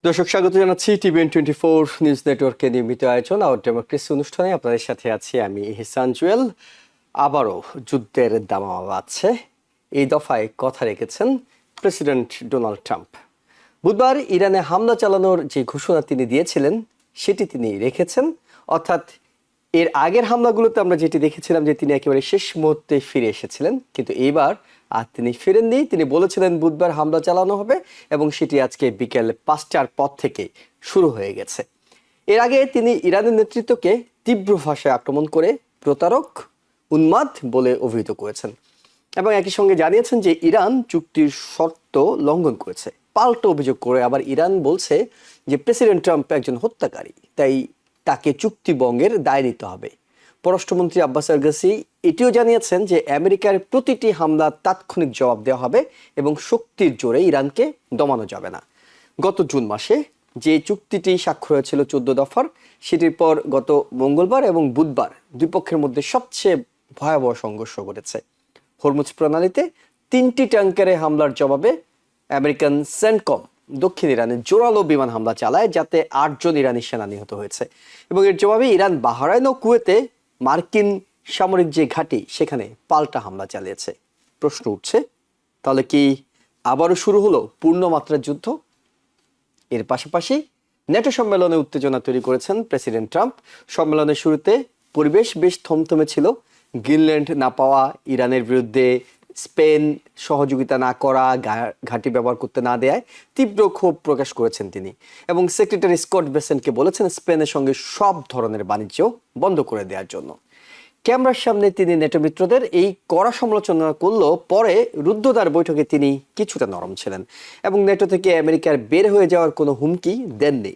দর্শক স্বাগত জানাচ্ছি TVN24 নিউজ নেটওয়ার্কের নিয়মিত আয়োজন আওয়ার ডেমোক্রেসি অনুষ্ঠানে আপনাদের সাথে আছি আমি ইহসান জুয়েল। আবারও যুদ্ধের দামামা বাজছে, এই দফায় কথা রেখেছেন প্রেসিডেন্ট ডোনাল্ড ট্রাম্প। বুধবার ইরানে হামলা চালানোর যে ঘোষণা তিনি দিয়েছিলেন সেটি তিনি রেখেছেন, অর্থাৎ এর আগের হামলাগুলোতে আমরা যেটি দেখেছিলাম যে তিনি একেবারে শেষ মুহূর্তে ফিরে এসেছিলেন, কিন্তু এইবার আর তিনি ফিরেননি। তিনি বলেছিলেন বুধবার হামলা চালানো হবে এবং সেটি আজকে বিকেল 5টার পর থেকে শুরু হয়ে গেছে। এর আগে তিনি ইরানের নেতৃত্বকে তীব্র ভাষায় আক্রমণ করে প্রতারক, উন্মাদ বলে অভিহিত করেছেন এবং একই সঙ্গে জানিয়েছেন যে ইরান চুক্তির শর্ত লঙ্ঘন করেছে। পাল্টা অভিযোগ করে আবার ইরান বলছে যে প্রেসিডেন্ট ট্রাম্প একজন হত্যাকারী, তাই তাকে চুক্তি ভঙ্গের দায় নিতে হবে। পররাষ্ট্রমন্ত্রী আব্বাস আরগাসি এটিও জানিয়েছেন যে আমেরিকার প্রতিটি হামলার তাৎক্ষণিক জবাব দেওয়া হবে এবং শক্তির জোরে ইরানকে দমানো যাবে না। গত জুন মাসে যে চুক্তিটি স্বাক্ষর হয়েছিল 14 দফার, সেটির পর গত মঙ্গলবার এবং বুধবার দুই পক্ষের মধ্যে সবচেয়ে ভয়াবহ সংঘর্ষ ঘটেছে। হরমুজ প্রণালীতে 3টি ট্যাঙ্কারে হামলার জবাবে আমেরিকান সেন্টকম দক্ষিণ ইরানে জোরালো বিমান হামলা চালায়, যাতে 8 জন ইরানি সেনা নিহত হয়েছে এবং এর জবাবে ইরান বাহরাইন ও কুয়েতে মার্কিন সামরিক যে ঘাঁটি সেখানে পাল্টা হামলা চালিয়েছে। প্রশ্ন উঠছে, তাহলে কি আবারও শুরু হলো পূর্ণমাত্রার যুদ্ধ? এর পাশাপাশি ন্যাটো সম্মেলনে উত্তেজনা তৈরি করেছেন প্রেসিডেন্ট ট্রাম্প। সম্মেলনের শুরুতে পরিবেশ বেশ থমথমে ছিল। গ্রিনল্যান্ড না পাওয়া, ইরানের বিরুদ্ধে স্পেন সহযোগিতা না করা, ঘাঁটি ব্যবহার করতে না দেয়ায় তীব্র ক্ষোভ প্রকাশ করেছেন তিনি এবং সেক্রেটারি স্কট বেসেন্টকে বলেছেন স্পেনের সঙ্গে সব ধরনের বাণিজ্য বন্ধ করে দেওয়ার জন্য। ক্যামেরার সামনে তিনি নেটো মিত্রদের এই কড়া সমালোচনা করলেও পরে রুদ্ধদ্বার বৈঠকে তিনি কিছুটা নরম ছিলেন এবং নেটো থেকে আমেরিকার বের হয়ে যাওয়ার কোনো হুমকি দেননি।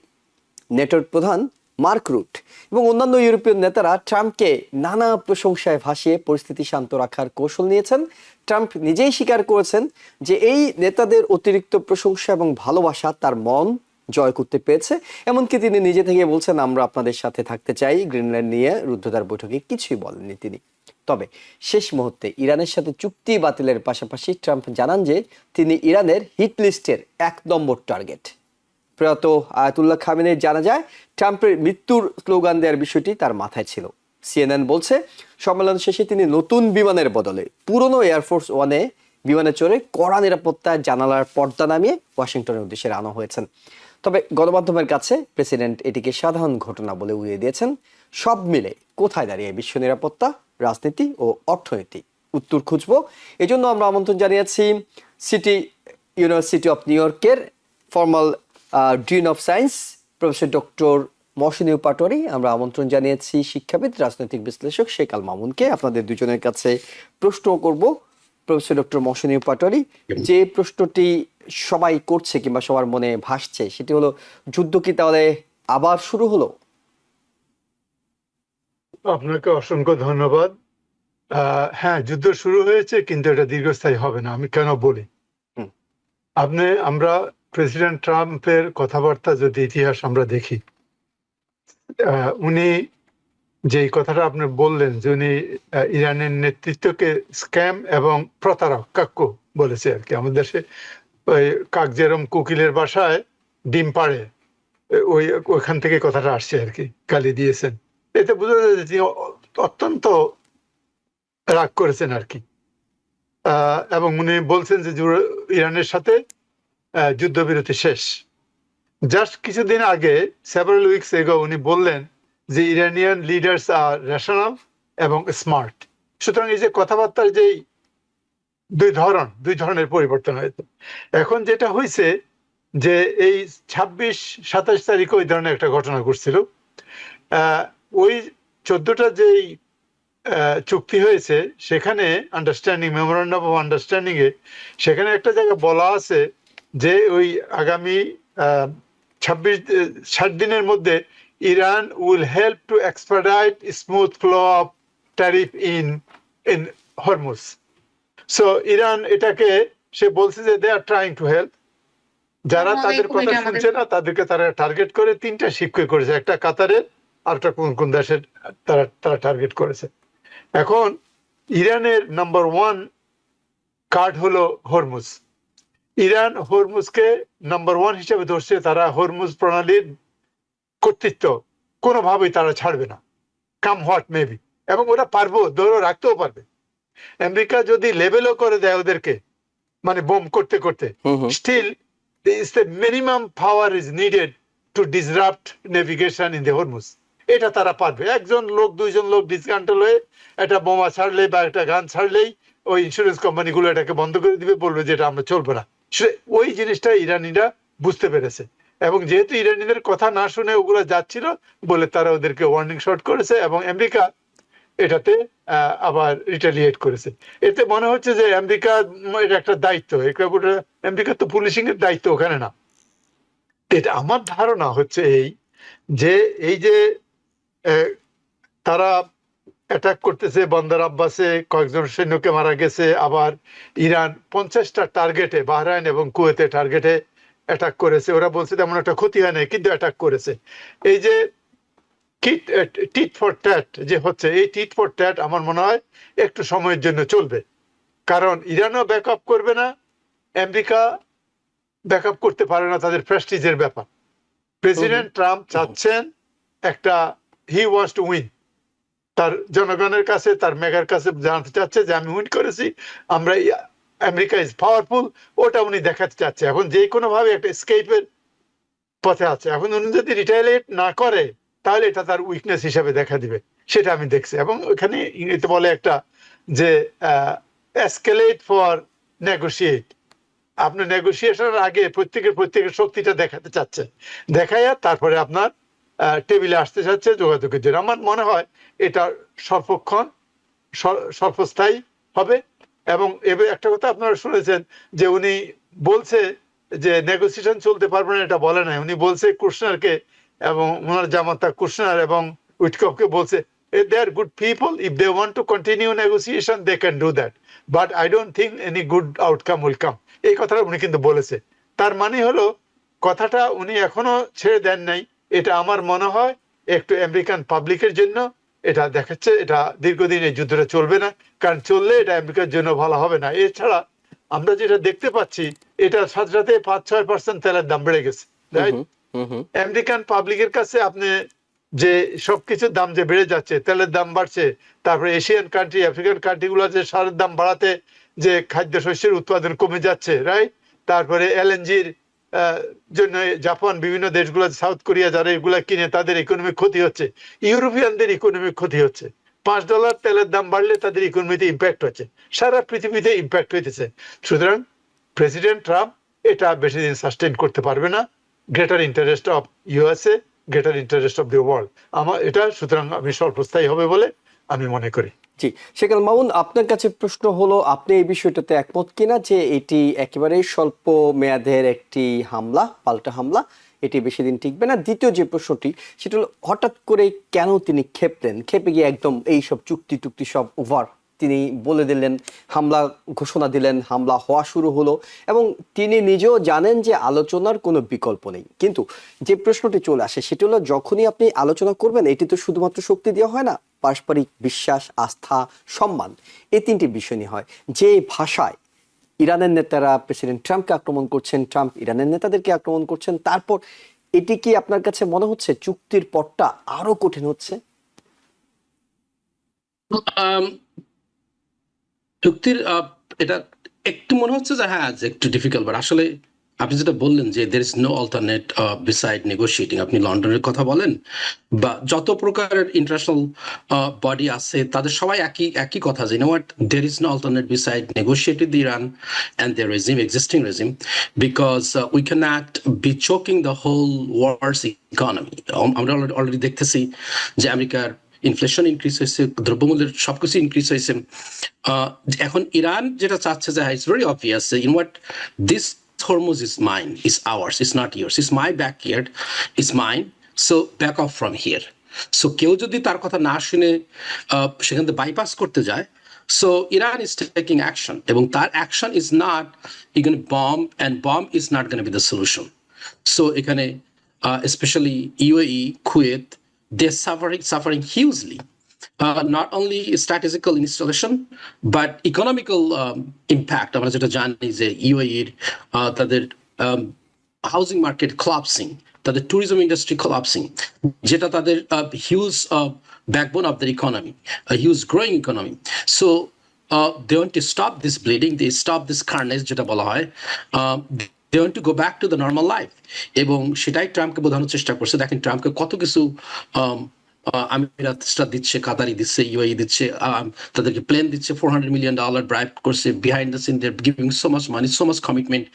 নেটোর প্রধান মার্ক রুট এবং অন্যান্য ইউরোপীয় নেতারা ট্রাম্পকে নানা প্রশংসায় ভাসিয়ে পরিস্থিতি শান্ত রাখার কৌশল নিয়েছেন। ট্রাম্প নিজেই স্বীকার করেছেন যে এই নেতাদের অতিরিক্ত প্রশংসা এবং ভালোবাসা তার মন জয় করতে পেরেছে। এমনকি তিনি নিজে থেকে বলছেন, আমরা আপনাদের সাথে থাকতে চাই। গ্রিনল্যান্ড নিয়ে রুদ্ধদ্বার বৈঠকে কিছুই বলেননি তিনি। তবে শেষ মুহূর্তে ইরানের সাথে চুক্তি বাতিলের পাশাপাশি ট্রাম্প জানান যে তিনি ইরানের হিট লিস্টের 1 নম্বর টার্গেট। প্রয়াত আয়াতুল্লাহ খামেনেই জানা যায় ট্রাম্পের মৃত্যুর স্লোগান দেওয়ার বিষয়টি তার মাথায় ছিল। CNN বলছে সম্মেলন শেষে তিনি নতুন বিমানের বদলে পুরনো এয়ারফোর্স ওয়ানে বিমানে চড়ে কড়া নিরাপত্তায় জানালার পর্দা নামিয়ে ওয়াশিংটনের উদ্দেশ্যে রওনা হয়েছেন। তবে গণমাধ্যমের কাছে প্রেসিডেন্ট এটিকে সাধারণ ঘটনা বলে উড়িয়ে দিয়েছেন। সব মিলে কোথায় দাঁড়িয়ে বিশ্ব নিরাপত্তা, রাজনীতি ও অর্থনীতি? উত্তর খুঁজবো। এজন্য আমরা আমন্ত্রণ জানিয়েছি ইউনিভার্সিটি অফ নিউ ইয়র্কের formal dean of science professor doctor Mohsinur Patowary. আমরা আমন্ত্রণ জানিয়েছি শিক্ষাবিদ, রাজনৈতিক বিশ্লেষক শেখ আল মামুনকে। আপনাদের দুজনের কাছে প্রশ্ন করব। প্রফেসর ডক্টর মহসিনুর পাটোয়ারি, যে প্রশ্নটি সবাই করছে কিংবা সবার মনে ভাসছে সেটি হলো, যুদ্ধ কি তাহলে আবার শুরু হলো? আপনাকে অসংখ্য ধন্যবাদ। হ্যাঁ, যুদ্ধ শুরু হয়েছে, কিন্তু এটা দীর্ঘস্থায়ী হবে না। আমি কেন বলি, আমরা প্রেসিডেন্ট ট্রাম্পের কথাবার্তা যদি ইতিহাস আমরা দেখি, উনি যেই কথাটা আপনি বললেন যে উনি ইরানের নেতৃত্বকে স্ক্যাম এবং প্রতারক কাক্কু বলেছে আর কি। আমাদের দেশে ওই কাক যেরম কোকিলের বাসায় ডিম পাড়ে, ওইখান থেকে কথাটা আসছে আর কি, গালি দিয়েছেন। এতে বোঝা যায় যে তিনি অত্যন্ত রাগ করেছেন আর কি। এবং উনি বলছেন যে ইরানের সাথে যুদ্ধবিরতি শেষ। জাস্ট কিছুদিন আগে, সেভারাল উইকস এগো, উনি বললেন যে ইরানিয়ান লিডার্স আর রেশনাল এবং স্মার্ট। সুতরাং এই যে কথাবার্তার যেই দুই ধরনের পরিবর্তন হয়েছে। এখন যেটা হয়েছে যে এই 26-27 তারিখে ওই ধরনের একটা ঘটনা ঘটছিল। ওই 14টা যেই চুক্তি হয়েছে সেখানে আন্ডারস্ট্যান্ডিং, মেমোরান্ডাম অফ আন্ডারস্ট্যান্ডিং এ সেখানে একটা জায়গা বলা আছে যে ওই আগামী 60 দিনের মধ্যে Iran will help to expedite smooth flow of tariff in Hormuz. So Iran এটাকে, সে বলছে যে they are trying to help. যারা তাদের কথা শুনছে না তাদেরকে তারা টার্গেট করে 3টা শিপকে করেছে, একটা কাতারের, আর একটা কোন দেশের তারা টার্গেট করেছে। এখন ইরানের নাম্বার 1 কার্ড হলো হরমুজ। ইরান হরমুজকে নাম্বার 1 হিসেবে ধরছে। তারা হরমুজ প্রণালীর কর্তৃত্ব কোনোভাবেই তারা ছাড়বে না, কাম হোয়াট মেবি, এবং ওরা পারবো, ধরে রাখতেও পারবে। আমেরিকা যদি লেভেলও করে দেয় ওদেরকে, মানে বোম করতে করতে, still the minimum power is needed to disrupt navigation in the Hormuz. এটা তারা পারবে। একজন লোক, দুইজন লোক ডিসকান্ট্রোল হয়ে একটা বোমা ছাড়লে বা একটা গান ছাড়লেই ওই ইন্স্যুরেন্স কোম্পানিগুলো এটাকে বন্ধ করে দিবে, বলবে যে এটা আমরা চলবে না। ওই জিনিসটা ইরানিরা বুঝতে পেরেছে, এবং যেহেতু ইরানিদের কথা না শুনে ওগুলো যাচ্ছিল বলে তারা ওদেরকে ওয়ার্নিং শট করেছে, এবং আমেরিকা এটাতে আবার রিটালিয়েট করেছে। এতে মনে হচ্ছে যে আমেরিকা, এটা একটা দায়িত্ব, আমেরিকার তো পুলিশিং এর দায়িত্ব ওখানে না। এটা আমার ধারণা হচ্ছে এই যে তারা অ্যাটাক করতেছে বন্দর আব্বাসে, কয়েকজন সৈন্যকে মারা গেছে, আবার ইরান 50টা টার্গেটে, বাহরাইন এবং কুয়েতে টার্গেটে অ্যাটাক করেছে। ওরা বলছে তেমন একটা ক্ষতি হয় নাই, কিন্তু অ্যাটাক করেছে। এই যে টিট ফর ট্যাট যে হচ্ছে, এই টিট ফর ট্যাট আমার মনে হয় একটু সময়ের জন্য চলবে, কারণ ইরানও ব্যাকআপ করবে না, আমেরিকা ব্যাকআপ করতে পারে না, তাদের প্রেস্টিজের ব্যাপার। প্রেসিডেন্ট ট্রাম্প চাচ্ছেন একটা, হি ওয়ান্টস টু উইন, তার জনগণের কাছে, তার মেগার কাছে জানাতে চাচ্ছে যে আমি উইন করেছি, আমরা, আমেরিকা ইজ পাওয়ারফুল, ওটা উনি দেখাতে চাচ্ছে। এখন যে কোনো ভাবে একটা এসকেপের পথে আছে। এখন উনি যদি রিটাইলেট না করে তাহলে এটা তার উইকনেস হিসেবে দেখা দিবে, সেটা আমি দেখছি। এবং ওখানে ইংরেজিতে বলে একটা যে এসকেলেট ফর নেগোশিয়েট, আপনি নেগোসিয়েশনের আগে প্রত্যেকের শক্তিটা দেখাতে চাচ্ছে, দেখাইয়া তারপরে আপনার টেবিলে আসতে চাচ্ছে যোগাযোগের জন্য। আমার মনে হয় এটা সর্বক্ষণ স্বল্পস্থায়ী হবে। এবং এবার একটা কথা আপনারা শুনেছেন যে উনি বলছে যে নেগোসিয়েশন চলতে পারবে না, এটা বলে নাই। উনি বলছে কুশনারকে, এবং ওনার জামাতা কুশনার এবং উইটকফকে বলছে they are good people, if they want to continue negotiation they can do that, but I don't think any good outcome will come. এই কথাটা উনি কিন্তু বলেছে। তার মানে হলো কথাটা উনি এখনো ছেড়ে দেন নাই। এটা আমার মনে হয় একটু আমেরিকান পাবলিকের জন্য এটা দেখাচ্ছে এটা দীর্ঘদিন এই যুদ্ধটা চলবে না, কারণ চললে এটা আমেরিকার জন্য ভালো হবে না। এছাড়া আমরা যেটা দেখতে পাচ্ছি, এটার সাথে সাথে 5-6% তেলের দাম বেড়ে গেছে, রাইট? আমেরিকান পাবলিকের কাছে আপনি যে সবকিছুর দাম যে বেড়ে যাচ্ছে, তেলের দাম বাড়ছে, তারপরে এশিয়ান কান্ট্রি, আফ্রিকান কান্ট্রিগুলো যে সারের দাম বাড়াতে যে খাদ্যশস্যের উৎপাদন কমে যাচ্ছে, রাইট? তারপরে এলএনজির জন্য জাপান, বিভিন্ন দেশগুলো, সাউথ কোরিয়া, যারা এগুলা কিনে তাদের ইকোনমিক ক্ষতি হচ্ছে, ইউরোপিয়ানদের ইকোনমিক ক্ষতি হচ্ছে। $5 তেলের দাম বাড়লে তাদের ইকোনমিতে ইম্প্যাক্ট হচ্ছে, সারা পৃথিবীতে ইম্প্যাক্ট হইতেছে। সুতরাং প্রেসিডেন্ট ট্রাম্প এটা বেশি দিন সাস্টেইন করতে পারবে না। Greater interest of USA, greater interest of the world, আমার এটা, সুতরাং আমি স্বল্পস্থায়ী হবে বলে আমি মনে করি। জি, শেখ আল মামুন, আপনার কাছে প্রশ্ন হলো, আপনি এই বিষয়টাতে একমত কিনা যে এটি একেবারেই স্বল্প মেয়াদের একটি হামলা, পাল্টা হামলা, এটি বেশি দিন টিকবে না? দ্বিতীয় যে প্রশ্নটি, সেটা হলো হঠাৎ করে কেন তিনি খেপলেন, খেপে গিয়ে একদম এই সব চুক্তি সব ওভার তিনি বলে দিলেন, হামলা ঘোষণা দিলেন, হামলা হওয়া শুরু হলো, এবং তিনি নিজেও জানেন যে আলোচনার কোনো বিকল্প নেই। কিন্তু যে প্রশ্নটি চলে আসে সেটি হলো, যখনই আপনি আলোচনা করবেন, এটি তো শুধুমাত্র শক্তি দেওয়া হয় না, পারস্পরিক বিশ্বাস, আস্থা, সম্মান, এই তিনটি বিষয় নিয়ে হয়। যে ভাষায় ইরানের নেতারা প্রেসিডেন্ট ট্রাম্পকে আক্রমণ করছেন, ট্রাম্প ইরানের নেতাদেরকে আক্রমণ করছেন, তারপর এটি কি আপনার কাছে মনে হচ্ছে চুক্তির পথটা আরো কঠিন হচ্ছে? চুক্তির এটা একটু মনে হচ্ছে যে হ্যাঁ একটু ডিফিকাল্ট, বাট আসলে আপনি যেটা বললেন যে there is no alternate beside negotiating, আপনি লন্ডনের কথা বলেন বা যত প্রকারের ইন্টারন্যাশনাল বডি আছে তাদের সবাই একই কথা, যে what, there is no alternate beside negotiating the Iran and their regime, existing regime, because we can not be choking the whole world's economy. আমরা অলরেডি দেখতেছি যে আমেরিকার ইনফ্লেশন ইনক্রিজ হয়েছে, দ্রব্যমূল্যের সবকিছু ইনক্রিজ হয়েছে। এখন ইরান যেটা চাচ্ছে যে it's very obvious, in what, this Hormuz is mine, is ours, it's not yours, it's my backyard, it's mine, so back off from here. So কেউ যদি তার কথা না শুনে সেখান থেকে বাইপাস করতে যায়, so Iran is taking action, এবং তার action is not you're going to bomb, and bomb is not going to be the solution. So এখানে especially UAE, Kuwait, they're suffering hugely. not only statistical installation but economical impact. আমরা যেটা জানি যে ইউএইর তাদের housing market collapsing, তাদের tourism industry collapsing, যেটা তাদের huge backbone of the economy, huge growing economy. So they want to stop this bleeding, they stop this carnage যেটা বলা হয়. They want to go back to the normal life. এবং সেটাই ট্রাম্পকে বোঝানোর চেষ্টা করছে. দেখেন ট্রাম্পকে কত কিছু আমিরাতরা দিচ্ছে, কাতারি দিচ্ছে, ইউএই দিচ্ছে, তাদেরকে প্লেন দিচ্ছে, $400 million ব্রাইব করছে, behind the scene they're giving so much money, so much commitment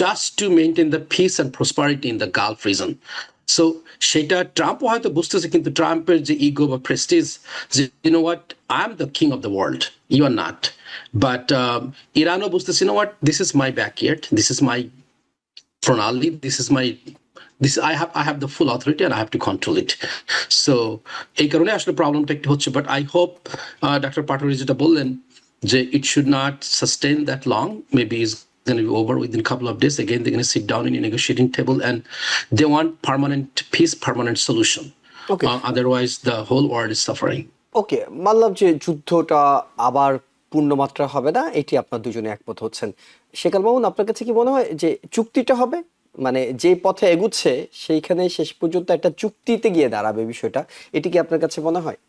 just to maintain the peace and prosperity in the Gulf region. So সেটা ট্রাম্পও হয়তো বুঝতেছে, কিন্তু ট্রাম্পের যে ইগো বা প্রেস্টিজ, যে you know what, I am the king of the world, you are not. But ইরানও বুঝতেছে, you know what, this is my backyard, this is my প্রণালী, this is my I have the full authority and I have to control it. So এই কারণে আসলে প্রবলেমটা একটু হচ্ছে. But I hope doctor Patwari যেটা বললেন যে it should not sustain that long, maybe it's going to be over within a couple of days. Again, they're going to sit down in a negotiating table and they want permanent peace, permanent solution. Okay. Otherwise the whole world is suffering. ওকে, মানলাম যে যুদ্ধটা আবার পূর্ণমাত্রা হবে না, এটি আপনার দুজনে একমত হচ্ছেন। শেখাল মামুন, আপনার কাছে কি মনে হয় যে চুক্তিটা হবে, মানে যে পথে এগুচ্ছে সেইখানে শেষ পর্যন্ত একটা চুক্তিতে গিয়ে দাঁড়াবে বিষয়টা, এটি কি আপনার কাছে মনে হয়?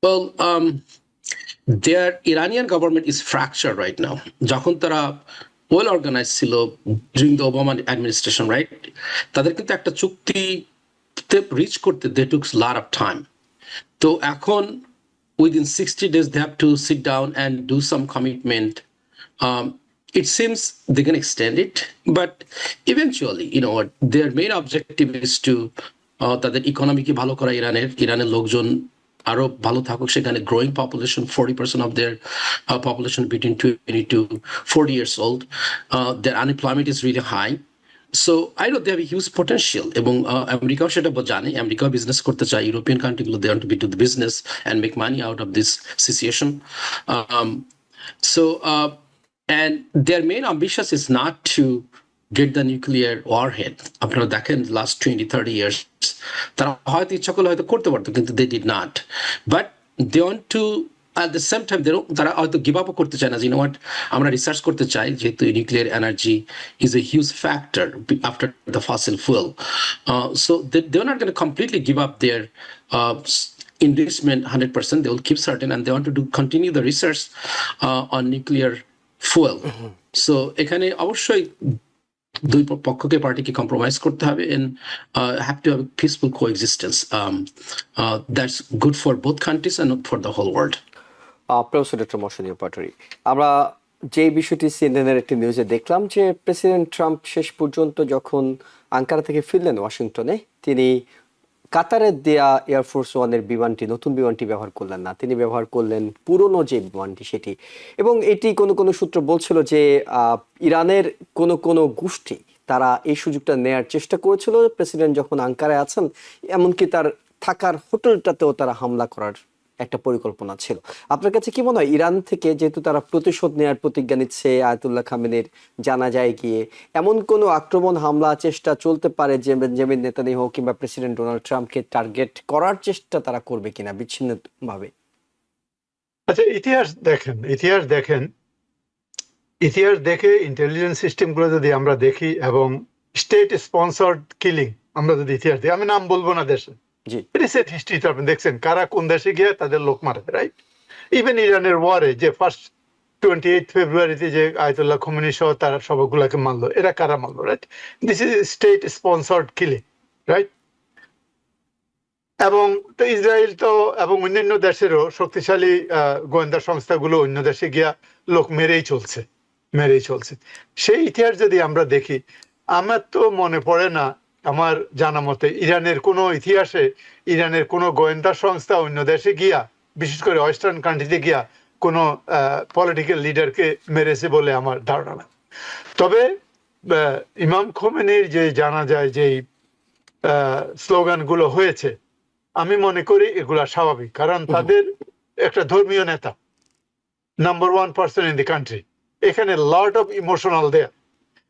Well, their Iranian government is fractured right now. যখন তারা ওয়েল অর্গানাইজ ছিল during the Obama administration, right? তাদের কিন্তু একটা চুক্তিতে রিচ করতে they took a lot of time. তো এখন within 60 days they have to sit down and do some commitment. It seems they can extend it, but eventually, you know what, their main objective is to তাদের ইকোনমিকে ভালো করা, ইরানের লোকজন আরো ভালো থাকুক, সেখানে growing population, 40% of their population between 20 to 40 years old. Their unemployment is really high. So I know they have a huge potential. এবং আমেরিকাও সেটা জানে, আমেরিকাও বিজনেস করতে চায়, European কান্ট্রিগুলো they want to be do the business and make money out of this situation. And their main ambition is not to get the nuclear warhead. আপনারা দেখেন last 20-30 years তারা হয়তো ইচ্ছা করলে হয়তো করতে পারতো, কিন্তু they did not. But they want to at the same time তারা হয়তো গিভ আপও করতে চায় না, যে what, আমরা রিসার্চ করতে চাই, যেহেতু nuclear energy is a huge factor after the fossil fuel. So they're not going to completely give up their enrichment 100%. They will keep certain, and they want to continue the research on nuclear fuel. So এখানে অবশ্যই দুই পক্ষকে পার্টিকে compromise করতে হবে and have to have a peaceful coexistence. That's good for both countries and for the whole world. Professor doctor Mohsin Patwari, আমরা যে বিষয়টি সিএনএনের একটি নিউজে দেখলাম যে প্রেসিডেন্ট ট্রাম্প শেষ পর্যন্ত যখন আঙ্কারা থেকে ফিরলেন ওয়াশিংটনে, তিনি কাতারের দেয়া এয়ারফোর্স ওয়ানের বিমানটি, নতুন বিমানটি ব্যবহার করলেন না, তিনি ব্যবহার করলেন পুরনো যে বিমানটি সেটি। এবং এটি কোনো সূত্র বলছিল যে ইরানের কোনো গোষ্ঠী তারা এই সুযোগটা নেয়ার চেষ্টা করেছিল প্রেসিডেন্ট যখন আঙ্কারায় আছেন, এমনকি তার থাকার হোটেলটাতেও তারা হামলা করার একটা পরিকল্পনা ছিল। আপনার কাছে কি মনে হয় ইরান থেকে যেহেতু তারা প্রতিশোধ নেওয়ার প্রতিজ্ঞা নিচ্ছে আয়াতুল্লাহ খামেনির জানাজায় গিয়ে, এমন কোনো আক্রমণ হামলা চেষ্টা চলতে পারে যে বেঞ্জামিন নেতানিয়াহু কিংবা প্রেসিডেন্ট ডোনাল্ড ট্রাম্পকে টার্গেট করার চেষ্টা তারা করবে কিনা বিচ্ছিন্নভাবে? আচ্ছা, ইতিহাস দেখে ইন্টেলিজেন্স সিস্টেমগুলো যদি আমরা দেখি এবং স্টেট স্পন্সর্ড কিলিং আমরা যদি ইতিহাস দেখি, আমি নাম বলবো না দেশে, রিসেন্ট হিস্ট্রিতে আপনি দেখছেন কারা কোন দেশে গিয়ে তাদের লোক মারে, রাইট? ইভেন ইরানের ওয়ারে যে ফার্স্ট 28 ফেব্রুয়ারিতে যে আয়াতুল্লাহ খোমেনি সহ তারা সবগুলাকে মারলো, এরা কারা মারলো, right? This is state sponsored killing, right? এবং তো ইসরায়েল তো এবং অন্যান্য দেশেরও শক্তিশালী গোয়েন্দা সংস্থাগুলো অন্য দেশে গিয়া লোক মেরেই চলছে। সেই ইতিহাস যদি আমরা দেখি, আমার তো মনে পড়ে না, আমার জানা মতে ইরানের কোনো ইতিহাসে ইরানের কোনো গোয়েন্দা সংস্থা অন্য দেশে গিয়া, বিশেষ করে ওয়েস্টার্ন কান্ট্রিতে গিয়া কোনো পলিটিক্যাল লিডারকে মেরেছে বলে আমার ধারণা না। তবে ইমাম খোমেনির যে জানা যায় যেই স্লোগানগুলো হয়েছে, আমি মনে করি এগুলা স্বাভাবিক, কারণ তাদের একটা ধর্মীয় নেতা, number 1 person in the country, এখানে লট অফ ইমোশনাল দেয়া,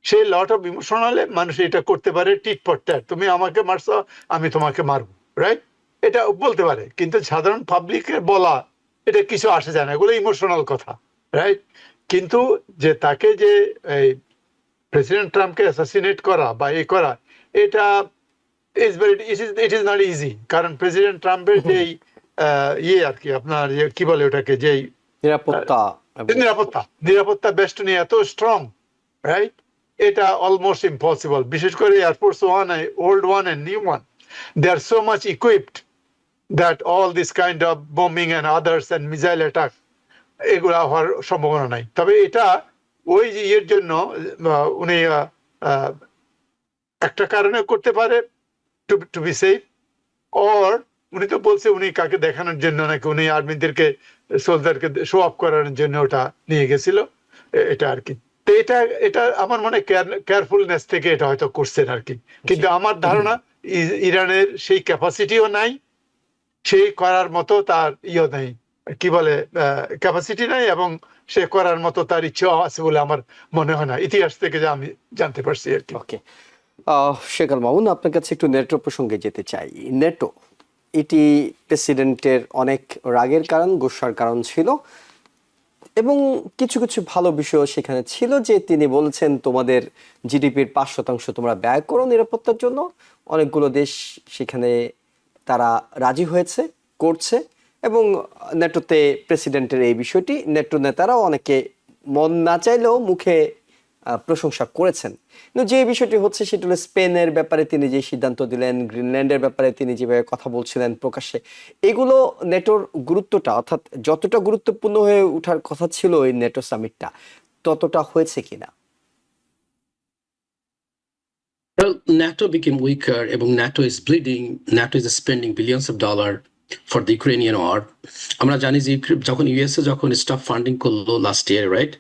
সেই লট অফ ইমোশনালে মানুষ এটা করতে পারে টিট ফর ট্যাট, তুমি আমাকে মারছো আমি তোমাকে মারবো, রাইট? এটা বলতে পারে, কিন্তু সাধারণ পাবলিকের বলা এটা কিছু আসে যায় না, এগুলো ইমোশনাল কথা, রাইট? কিন্তু যে তাকে যে এই প্রেসিডেন্ট ট্রাম্পকে অ্যাসাসিনেট করা বা করা, এটা ইট ইজ নট ইজি। কারণ প্রেসিডেন্ট ট্রাম্পের যেই আর কি আপনার কি বলে ওটাকে, যেই নিরাপত্তা এবং নিরাপত্তা বেষ্টনী এত স্ট্রং, রাইট? এটা অলমোস্ট ইম্পসিবল। বিশেষ করে air force one, old one and new one, they are so much equipped that all this kind of বোমিং and others and missile attack এগুলা হওয়ার সম্ভাবনা নাই। তবে এটা ওই যে জন্য উনি একটা কারণে করতে পারে, টু বি সেফ, অর উনি তো বলছে উনি কাকে দেখানোর জন্য নাকি উনি আর্মিদেরকে, সোলজারকে শো আপ করার জন্য ওটা নিয়ে গেছিল, এটা আর কি। তো এটা এটা আমার মনে কেয়ারফুলনেস থেকে এটা হয়তো করছেন আর কি। কিন্তু আমার ধারণা ইরানের সেই ক্যাপাসিটিও নাই, সেই করার মতো তার নাই, কি বলে ক্যাপাসিটি নাই, এবং সে করার মতো তার ইচ্ছাও আছে বলে আমার মনে হয় না, ইতিহাস থেকে যা আমি জানতে পারছি আর কি। ওকে, শেখ আল মামুন, আপনার কাছে একটু নেটো প্রসঙ্গে যেতে চাই। নেটো এটি প্রেসিডেন্টের অনেক রাগের কারণ, গোস্বার কারণ ছিল, এবং কিছু কিছু ভালো বিষয় সেখানে ছিল, যে তিনি বলেছেন তোমাদের জিডিপির 5% তোমরা ব্যয় করো নিরাপত্তার জন্য। অনেকগুলো দেশ সেখানে তারা রাজি হয়েছে, করছে, এবং নেটোতে প্রেসিডেন্টের এই বিষয়টি নেটো নেতারাও অনেকে মন না চাইলেও মুখে প্রশংসা করেছেন। কিন্তু যে বিষয়টি হচ্ছে সেটা হলো স্পেনের ব্যাপারে তিনি যে সিদ্ধান্ত দিলেন, গ্রিনল্যান্ডের ব্যাপারে তিনি যেভাবে কথা বলছিলেন প্রকাশ্যে, এগুলো নেটোর গুরুত্বটা, অর্থাৎ যতটা গুরুত্বপূর্ণ হয়ে ওঠার কথা ছিল এই নেটো সামিটটা, ততটা হয়েছে কিনা? Well, NATO became weaker, এবং NATO is bleeding. NATO is spending billions of dollars for the Ukrainian war. আমরা জানি যে যখন ইউএসএ যখন স্টাফ ফান্ডিং করলো last year, right?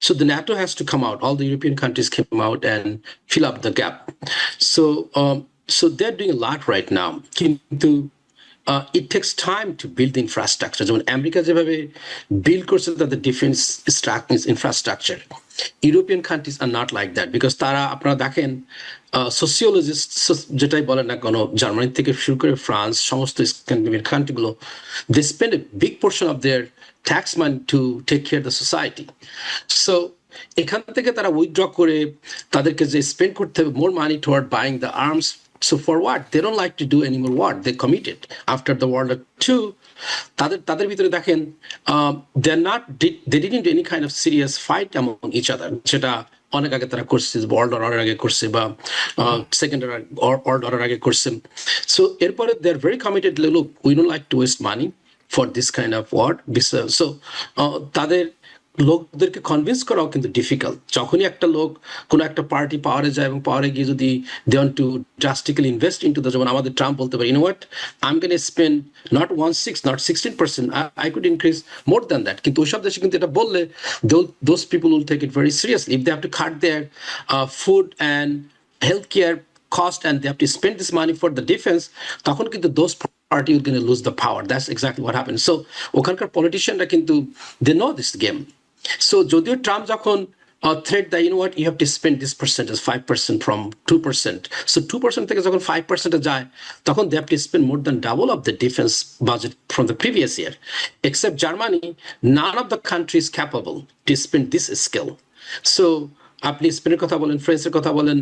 So the NATO has to come out. All the European countries came out and fill up the gap. So they're doing a lot right now. কিন্তু it takes time to build the infrastructure. যেমন America যেভাবে build করছে তাদের defence infrastructure, European countries are not like that, because তারা, আপনারা দেখেন sociologist যেটাই বলেন না কেন, জার্মানি থেকে শুরু করে ফ্রান্স, সমস্ত স্ক্যান্ডিনেভিয়ান কান্ট্রিগুলো, they spend a big portion of their tax money to take care the society. So এখান থেকে তারা উইথড্র করে তাদেরকে যে স্পেন্ড করতে হবে more money toward buying the arms. So for what? They don't like to do any more war. They committed after the World War II. তাদের ভিতরে দেখেন, they didn't do any kind of serious fight among each other. যেটা অনেক আগে তারা করছে, world ওয়ারের আগে করছে, বা সেকেন্ড ওয়ার্ল্ড ওয়ারের আগে করছে। সো এরপরে they are very committed. Look, we don't like to waste money for this kind of war. So তাদের লোকদেরকে কনভিন্স করাও কিন্তু ডিফিকাল্ট। যখনই একটা লোক কোনো একটা পার্টি পাওয়ারে যায় এবং পাওয়ারে গিয়ে যদি they want to drastically invest into the, যেমন আমাদের ট্রাম্প বলতে পারে, you know what, I am gonna spend not 1/6, not 16%, I could increase more than that. কিন্তু ওইসব দেশে কিন্তু এটা বললে those people will take it very seriously. If they have to cut their food and healthcare cost and they have to spend this money for the defense, তখন কিন্তু those party is going to lose the power. That's exactly what happened. So ওখানকার পলিটিশিয়ানরা কিন্তু they know this game. So যদিও Trump যখন threat that, you know what, you have to spend this percentage, 5% from 2%. So 2% থেকে যখন 5% যায়, তখন they have to spend more than double of the defense budget from the previous year. Except Germany, none of the countries capable to spend this scale. So আপনি স্পেনের কথা বলেন, ফ্রান্সের কথা বলেন,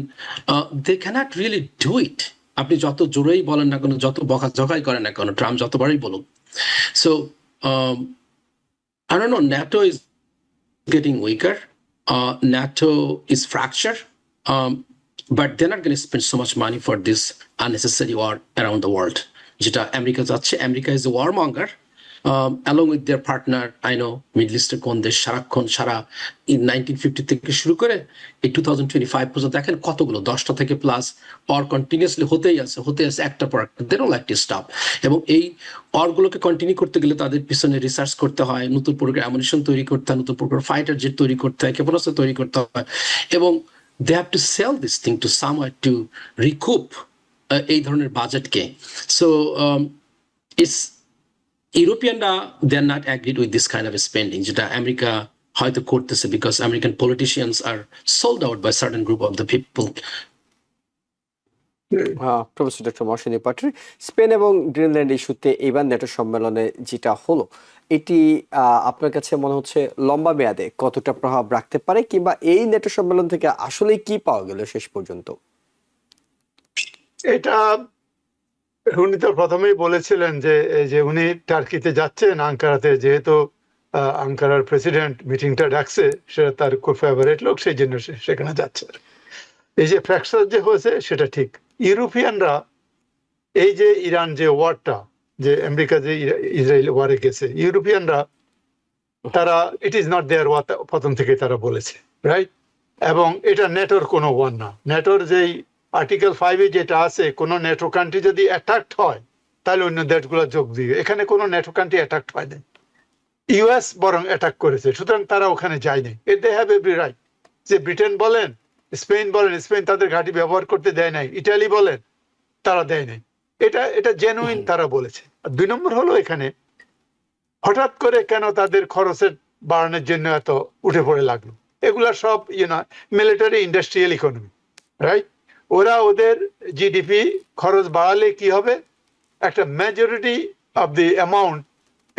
they cannot really do it. আপনি যত জোরেই বলেন না কেন, যত বকাঝকাই করেন না কেন, ট্রাম্প যতবারই বলুক। So I don't know, NATO is getting weaker. NATO is fractured, but they're not going to spend so much money for this unnecessary war around the world. যেটা আমেরিকা যাচ্ছে, America is a warmonger, along with their partner. I know Middle Eastern কোন দেশ সারাক্ষণ সারা 1950 থেকে শুরু করে এই 2025 পর্যন্ত দেখেন কতগুলো 10টা থেকে প্লাস অর কন্টিনিউয়াসলি হতেই আছে একটা পর একটা, they don't like to stop. এবং এই অরগুলোকে কন্টিনিউ করতে গেলে তাদের পিছনে রিসার্চ করতে হয়, নতুন প্রকার অ্যামুনিশন তৈরি করতে হয়, নতুন প্রকার ফাইটার জেট তৈরি করতে হয়, ক্ষেপণাস্ত্র তৈরি করতে হয়, এবং they have to sell this thing to somewhere to recoup এই ধরনের বাজেটকে। So it's ইউরোপিয়ানরা they are not agreed with this kind of spending, যেটা আমেরিকা হয়তো করতেছে, because American politicians are sold out by certain group of the people. Professor doctor Mohsini Patwari, Spain এবং Greenland ইস্যুতে এবার NATO সম্মেলনে যেটা হলো, এটি আপনার কাছে মনে হচ্ছে লম্বা মেয়াদে কতটা প্রভাব রাখতে পারে, কিংবা এই ন্যাটো সম্মেলন থেকে আসলে কি পাওয়া গেল শেষ পর্যন্ত? এটা উনি তো প্রথমেই বলেছিলেন যে এই যে উনি টার্কিতে যাচ্ছেন আঙ্কারাতে, যেহেতু আঙ্কারার প্রেসিডেন্ট মিটিংটা ডাকছে, সেটা তার খুব ফেভারিট লোক, সেই জন্য সে সেখানে যাচ্ছে। এই যে ফ্র্যাকচার যে হয়েছে সেটা ঠিক। ইউরোপিয়ানরা এই যে ইরান যে ওয়ারটা, যে আমেরিকা যে ইসরায়েল ওয়ারে গেছে, ইউরোপিয়ানরা তারা it is not their war প্রথম থেকে তারা বলেছে, রাইট? এবং এটা নেটোর কোনো ওয়ার না। নেটোর যেই আর্টিকেল 5-এ যেটা আছে, কোনো নেটো কান্ট্রি যদি অ্যাটাকড হয় তাহলে অন্য দেশগুলো যোগ দিবে। এখানে কোনো নেটো কান্ট্রি অ্যাটাকড হয় নাই, ইউএস বরং অ্যাটাক করেছে, সুতরাং তারা ওখানে যায়নি। They have every right. যে ব্রিটেন বলেন, স্পেন বলেন, স্পেন তাদের ঘাঁটি ব্যবহার করতে দেয় নাই, ইটালি বলেন তারা দেয় নাই। এটা জেনুইন তারা বলেছে। আর 2 নম্বর হলো, এখানে হঠাৎ করে কেন তাদের খরচের বাড়ানোর জন্য এত উঠে পড়ে লাগলো? এগুলা সব মিলিটারি ইন্ডাস্ট্রিয়াল ইকোনমি, রাইট? ওরা ওদের জিডিপি খরচ বাড়ালে কি হবে? একটা মেজরিটি অফ দি অ্যামাউন্ট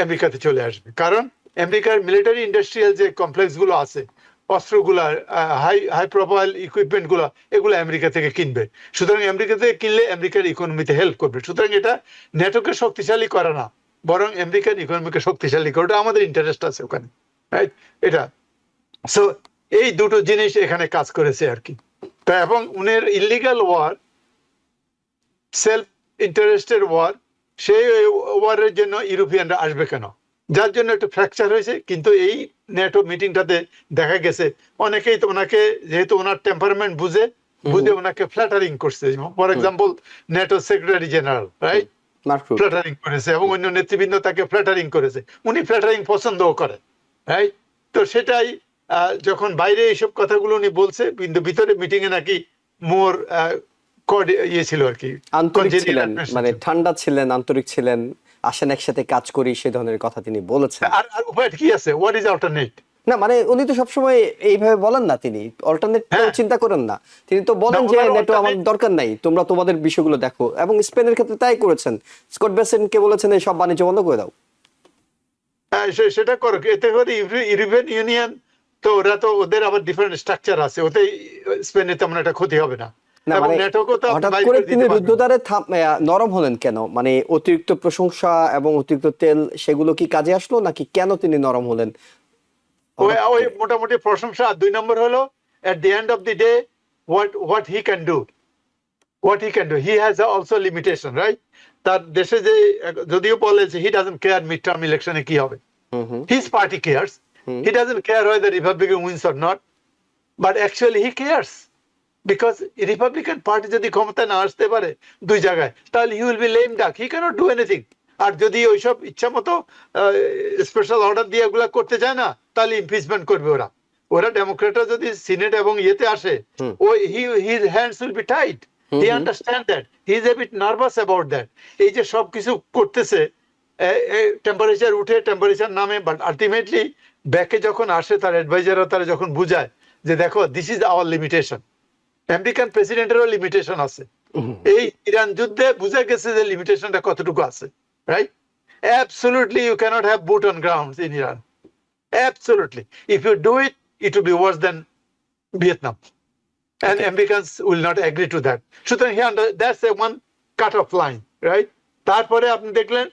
আমেরিকাতে চলে আসবে, কারণ আমেরিকার মিলিটারি ইন্ডাস্ট্রিয়াল যে কমপ্লেক্স গুলো আছে, অস্ত্রগুলা, হাই প্রোফাইল ইকুইপমেন্ট গুলো, এগুলো আমেরিকা থেকে কিনবে। সুতরাং আমেরিকা থেকে কিনলে আমেরিকার ইকোনমিতে হেল্প করবে। সুতরাং এটা নেটোকে শক্তিশালী করে না, বরং আমেরিকান ইকোনমিকে শক্তিশালী করে। ওটা আমাদের ইন্টারেস্ট আছে ওখানে, রাইট? এটা সো এই দুটো জিনিস এখানে কাজ করেছে আর কি। তা এবং উনের ইলিগাল ওয়ার, সেলফ ইন্টারেস্টের ওয়ার, সেই ওয়ারের জন্য ইউরোপিয়ানরা আসবে কেন? যার জন্য একটু ফ্র্যাকচার হয়েছে। কিন্তু এই নেটো মিটিংটাতে দেখা গেছে অনেকেই তো ওনাকে, যেহেতু ওনার টেম্পারমেন্ট বুঝে ওনাকে ফ্ল্যাটারিং করছে। For example NATO secretary general, right, flattering করেছে, এবং অন্য নেতৃবৃন্দ তাকে ফ্ল্যাটারিং করেছে। উনি ফ্ল্যাটারিং পছন্দও করেন, রাইট? তো সেটাই যখন বাইরে এইসব কথাগুলো উনি বলছে, কিন্তু ভিতরে মিটিং এ নাকি মোর ইয়ে ছিল আর কি, আন্তরিক ছিলেন, মানে ঠান্ডা ছিলেন, আন্তরিক ছিলেন, আসেন একসাথে কাজ করি, সে ধরনের কথা তিনি বলেছেন। আর উপায় কি আছে? What is alternate? না মানে উনি তো সবসময় এইভাবে বলেন না, তিনি অল্টারনেট চিন্তা করেন না। তিনি তো বলেন যে নেটো আমার দরকার নাই, তোমরা তোমাদের বিষয়গুলো দেখো। এবং স্পেনের ক্ষেত্রে তাই করেছেন, স্কট বেসেনকে বলেছেন এই সব বাণিজ্য বন্ধ করে দাও। সেটা করো। এতে করে ইউরোপিয়ান ইউনিয়ন তো, ওরা তো ওদের আবার ডিফারেন্ট স্ট্রাকচার আছে, ওতে স্পেনে তেমন একটা ক্ষতি হবে না। হঠাৎ করে তিনি রুদ্ধদ্বারে নরম হলেন কেন? মানে অতিরিক্ত প্রশংসা এবং অতিরিক্ত তেল, সেগুলো কি কাজে আসলো, নাকি কেন তিনি নরম হলেন? ওই মোটামুটি প্রশংসা। আর 2 নম্বর হলো, at the end of the day, what he can do, he has also limitation, right? তার দেশে যে, যদিও বলে যে he doesn't care midterm ইলেকশনে কি হবে, his party cares, he doesn't care whether Republican wins or not, but actually he cares, because Republican party যদি ক্ষমতা না আসতে পারে 2 জায়গায়, তাহলে he will be lame duck, he cannot do anything. আর যদি ওইসব ইচ্ছা মতো স্পেশাল অর্ডার দিয়ে এগুলা করতে যায় না, তাহলে ইমপিচমেন্ট করবে ওরা ডেমোক্রেটরা যদি সিনেট এবং ইয়েতে আসে, his hands will be tied. He understand that, he is a bit nervous about that. এই যে সব কিছু করতেছে, টেম্পারেচার উঠে, টেম্পারেচার নামে, বাট আলটিমেটলি ব্যাকে যখন আসে, তার অ্যাডভাইজাররা তারা যখন বুঝায় যে দেখো, this is our limitation. American প্রেসিডেন্টেরও লিমিটেশন আছে। এই ইরান যুদ্ধে বুঝা গেছে যে লিমিটেশনটা কতটুকু আছে, right? Absolutely, you cannot have boot on grounds in Iran. Absolutely. If you do it, it will be worse than Vietnam. And Americans will not agree to that. সুতরাং that's a one cut off line, right? তারপরে আপনি দেখলেন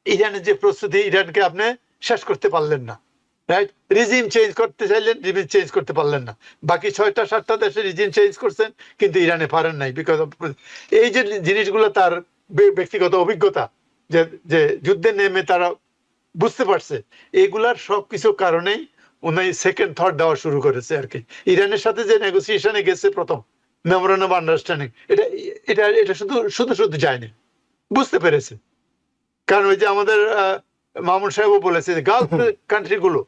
ইরানের যে প্রস্তুতি, ইরানকে আপনি শেষ করতে পারলেন না, রাইট? রিজিম চেঞ্জ করতে চাইলেন, রিজিম চেঞ্জ করতে পারলেন না। বাকি 6টা-7টা দেশে রিজিম চেঞ্জ করছেন, কিন্তু ইরানে পারেন নাই, বিকজ অফ এই যে জিনিসগুলো তার ব্যক্তিগত অভিজ্ঞতা, যে যুদ্ধে নেমে তারা বুঝতে পারছে, এগুলার সবকিছু কারণেই উনি সেকেন্ড থট দেওয়া শুরু করেছে আর কি। ইরানের সাথে যে নেগোসিয়েশনে গেছে প্রথম, মেমোরেন্ডাম অফ আন্ডারস্ট্যান্ডিং, এটা শুধু যায়নি, বুঝতে পেরেছে। কারণ ওই যে আমাদের মামুন সাহেবও বলেছে যে গালফ কান্ট্রিগুলো